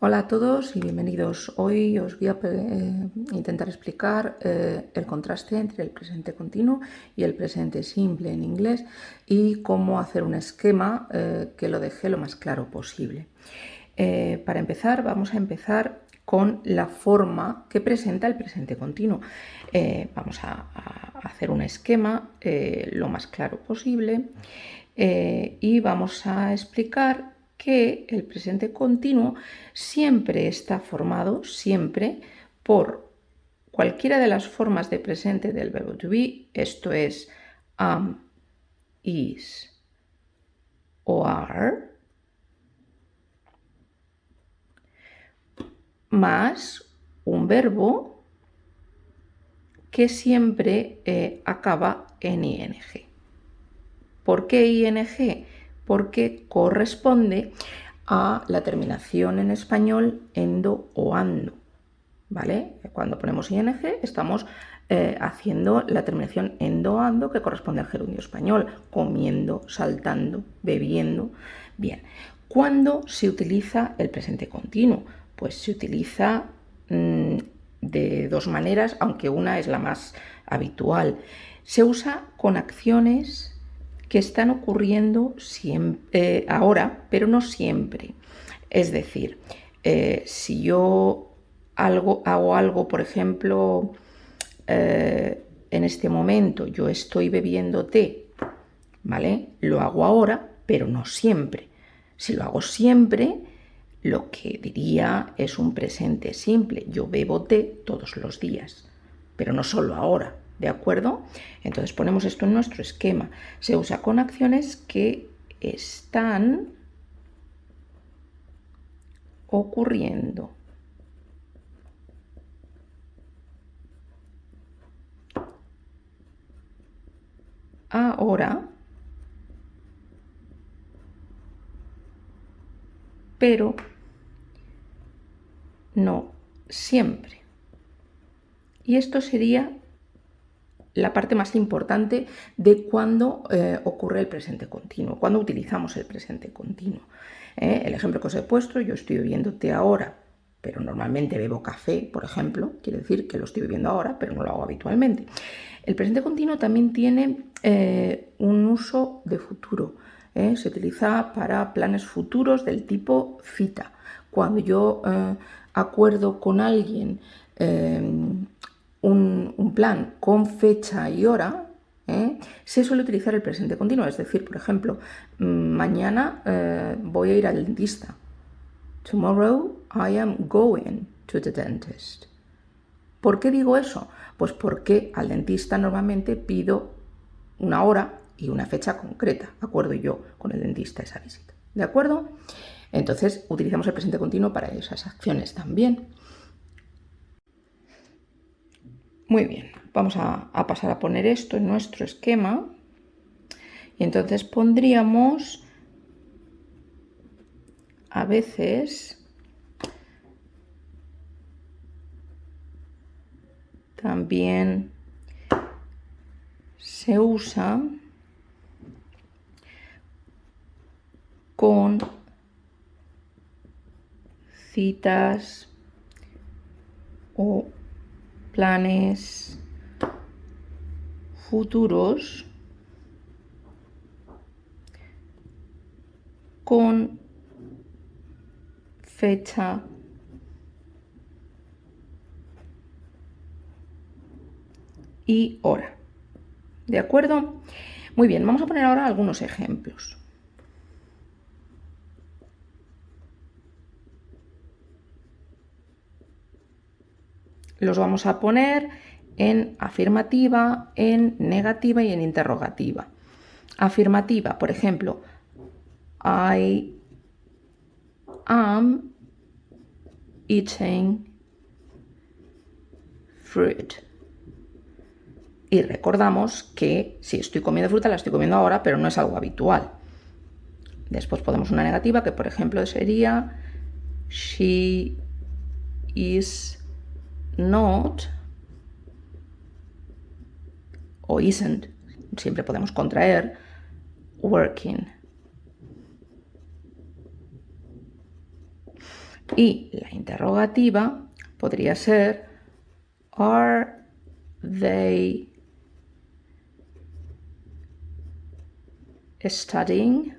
Hola a todos y bienvenidos. Hoy os voy a intentar explicar el contraste entre el presente continuo y el presente simple en inglés y cómo hacer un esquema que lo deje lo más claro posible. Para empezar, vamos a empezar con la forma que presenta el presente continuo. Vamos a hacer un esquema lo más claro posible y vamos a explicar que el presente continuo siempre está formado, siempre, por cualquiera de las formas de presente del verbo to be, esto es am, is o are, más un verbo que siempre acaba en ing. ¿Por qué ing? Porque corresponde a la terminación en español endo o ando, ¿vale? Cuando ponemos ing estamos haciendo la terminación endo o ando que corresponde al gerundio español, comiendo, saltando, bebiendo. Bien, ¿cuándo se utiliza el presente continuo? Pues se utiliza de dos maneras, aunque una es la más habitual. Se usa con acciones que están ocurriendo siempre, ahora, pero no siempre. Es decir, si yo hago algo, por ejemplo, en este momento yo estoy bebiendo té, ¿vale? Lo hago ahora, pero no siempre. Si lo hago siempre, lo que diría es un presente simple. Yo bebo té todos los días, pero no solo ahora, ¿de acuerdo? Entonces ponemos esto en nuestro esquema. Se usa con acciones que están ocurriendo ahora, pero no siempre. Y esto sería la parte más importante de cuando ocurre el presente continuo, cuando utilizamos el presente continuo. El ejemplo que os he puesto, yo estoy bebiendo té ahora, pero normalmente bebo café, por ejemplo, quiere decir que lo estoy bebiendo ahora, pero no lo hago habitualmente. El presente continuo también tiene un uso de futuro. Se utiliza para planes futuros del tipo cita. Cuando yo acuerdo con alguien un plan con fecha y hora, se suele utilizar el presente continuo. Es decir, por ejemplo, mañana voy a ir al dentista. Tomorrow I am going to the dentist. ¿Por qué digo eso? Pues porque al dentista normalmente pido una hora y una fecha concreta. Acuerdo yo con el dentista esa visita. ¿De acuerdo? Entonces utilizamos el presente continuo para esas acciones también. Muy bien, vamos a pasar a poner esto en nuestro esquema. Y entonces pondríamos a veces también se usa con citas o planes futuros con fecha y hora. ¿De acuerdo? Muy bien, vamos a poner ahora algunos ejemplos. Los vamos a poner en afirmativa, en negativa y en interrogativa. Afirmativa, por ejemplo, I am eating fruit. Y recordamos que si estoy comiendo fruta, la estoy comiendo ahora, pero no es algo habitual. Después podemos una negativa que, por ejemplo, sería she is not o isn't, siempre podemos contraer, working. Y la interrogativa podría ser Are they studying?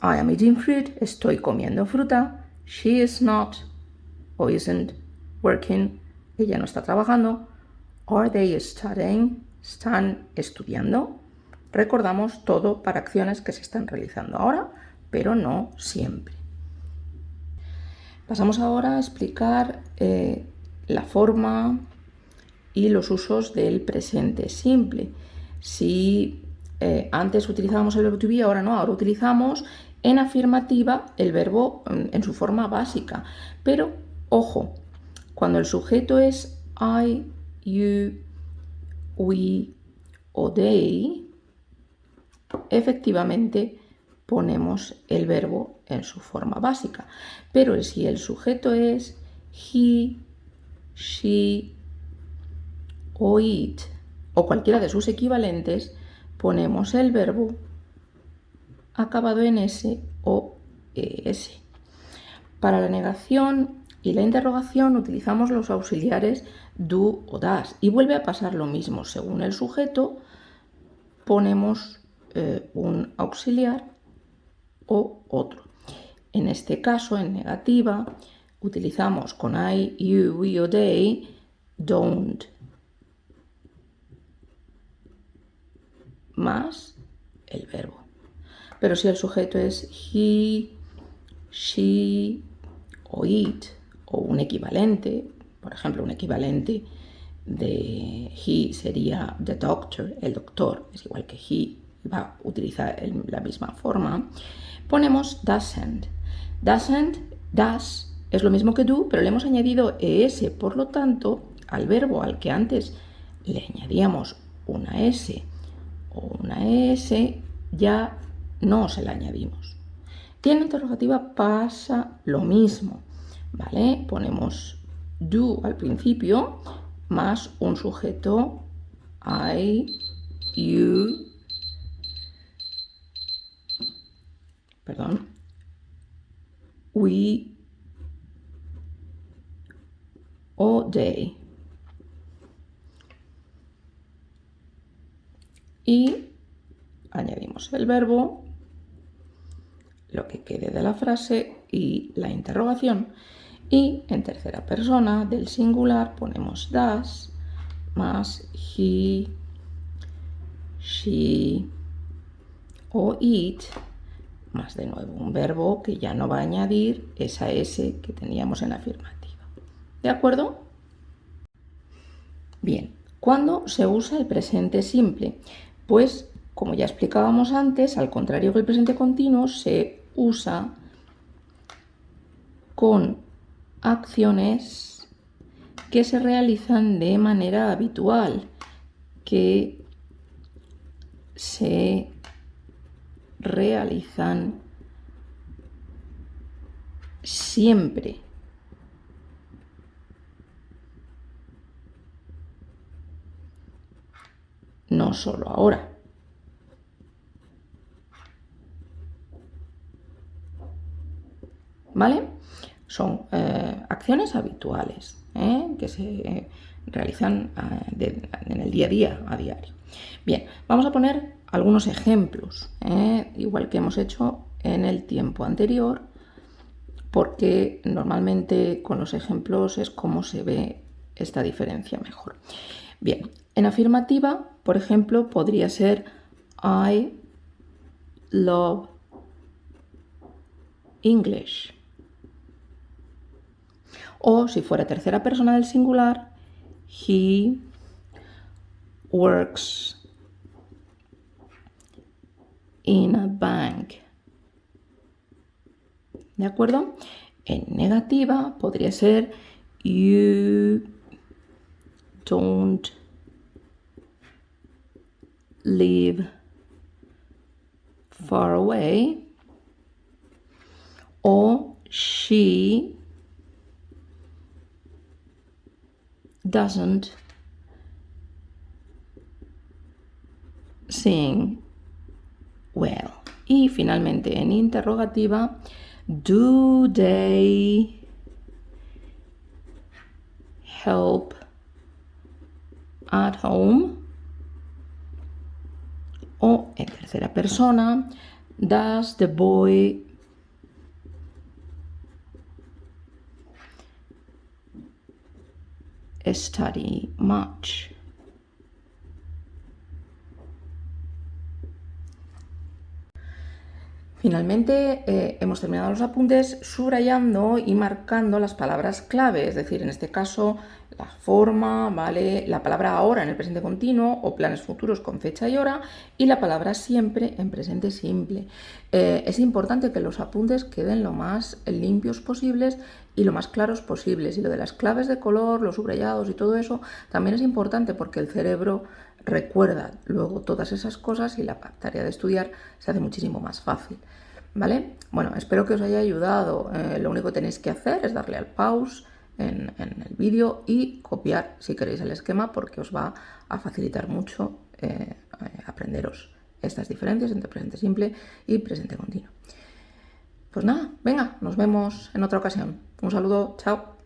I am eating fruit. Estoy comiendo fruta. She is not o isn't working. Ella no está trabajando. Are they studying? ¿Están estudiando? Recordamos todo para acciones que se están realizando ahora, pero no siempre. Pasamos ahora a explicar la forma y los usos del presente simple. Si antes utilizábamos el verbo to be, ahora no, ahora utilizamos en afirmativa el verbo en su forma básica. Pero, ojo, cuando el sujeto es I, you, we o they, efectivamente ponemos el verbo en su forma básica. Pero si el sujeto es he, she o it o cualquiera de sus equivalentes, ponemos el verbo acabado en s o es. Para la negación y la interrogación utilizamos los auxiliares do o das y vuelve a pasar lo mismo. Según el sujeto ponemos un auxiliar o otro. En este caso, en negativa, utilizamos con I, you, we o they, don't más el verbo. Pero si el sujeto es he, she o it o un equivalente, por ejemplo, un equivalente de he sería the doctor, el doctor, es igual que he, va a utilizar la misma forma, ponemos doesn't. Does es lo mismo que do, pero le hemos añadido es, por lo tanto, al verbo al que antes le añadíamos una s o una s, ya no se la añadimos. Y en la interrogativa pasa lo mismo, ¿vale? Ponemos do al principio más un sujeto I, you, we o they. Y añadimos el verbo, lo que quede de la frase y la interrogación. Y en tercera persona del singular ponemos does más he, she o it, más de nuevo un verbo que ya no va a añadir esa S que teníamos en afirmativa. ¿De acuerdo? Bien, ¿cuándo se usa el presente simple? Pues, como ya explicábamos antes, al contrario que el presente continuo, se usa con acciones que se realizan de manera habitual, que se realizan siempre. No solo ahora. ¿Vale? Son acciones habituales que se realizan en el día a día, a diario. Bien, vamos a poner algunos ejemplos, igual que hemos hecho en el tiempo anterior, porque normalmente con los ejemplos es como se ve esta diferencia mejor. Bien, en afirmativa, por ejemplo, podría ser I love English. O si fuera tercera persona del singular, he works in a bank. ¿De acuerdo? En negativa podría ser you don't live far away. O she doesn't sing well. Y finalmente en interrogativa, do they help at home? O en tercera persona, does the boy study much? Finalmente, hemos terminado los apuntes subrayando y marcando las palabras clave, es decir, en este caso la forma, ¿vale? La palabra ahora en el presente continuo o planes futuros con fecha y hora, y la palabra siempre en presente simple. Es importante que los apuntes queden lo más limpios posibles y lo más claros posibles. Y lo de las claves de color, los subrayados y todo eso también es importante porque el cerebro recuerda luego todas esas cosas y la tarea de estudiar se hace muchísimo más fácil. ¿Vale? Bueno, espero que os haya ayudado. Lo único que tenéis que hacer es darle al pause en el vídeo y copiar si queréis el esquema, porque os va a facilitar mucho aprenderos estas diferencias entre presente simple y presente continuo. Pues nada, venga, nos vemos en otra ocasión. Un saludo, chao.